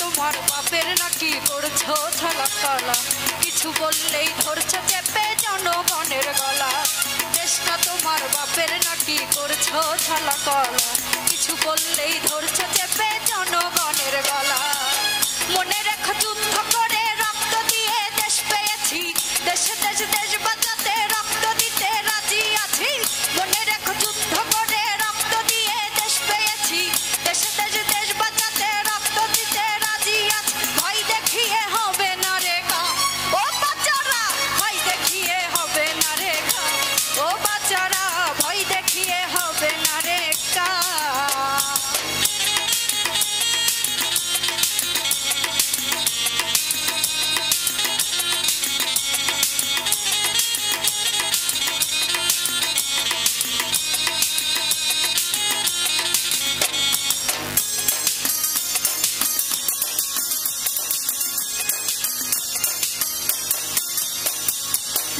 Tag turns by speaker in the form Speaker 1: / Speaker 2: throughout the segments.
Speaker 1: তোমার বাপের নাকি করছো ছলা কলা, কিছু বললেই ধরছো চেপে জনগণের গলা। দেশটা তোমার বাপের নাকি করছো ছলা কলা, কিছু বললেই ধরছো চেপে জনগণের গলা। মনে রেখো যুদ্ধ করে রক্ত দিয়ে দেশ পেয়েছি, দেশে দেশ দেশ বাঁচাতে রক্ত দিতে রাজি আছি। মনে রেখো যুদ্ধ করে রক্ত দিয়ে দেশ পেয়েছি, দেশে দেশ দেশ বাঁচাতে রক্ত দিতে রাজি আছি। ভয় দেখিয়ে হবে না রে কাম, ও বাচ্চারা ভয় দেখিয়ে হবে না রে কাম, ও বাচ্চারা ভয় দেখিয়ে হবে না রে কাম।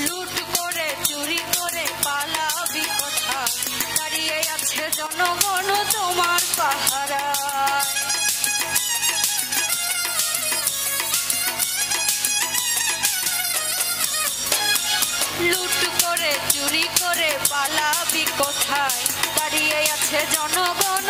Speaker 1: লুট করে চুরি করে পালাবি কোথায়, দাঁড়িয়ে আছে জনগণ তোমার পাহারায়। লুট করে চুরি করে পালাবি কোথায়, দাঁড়িয়ে আছে জনগণ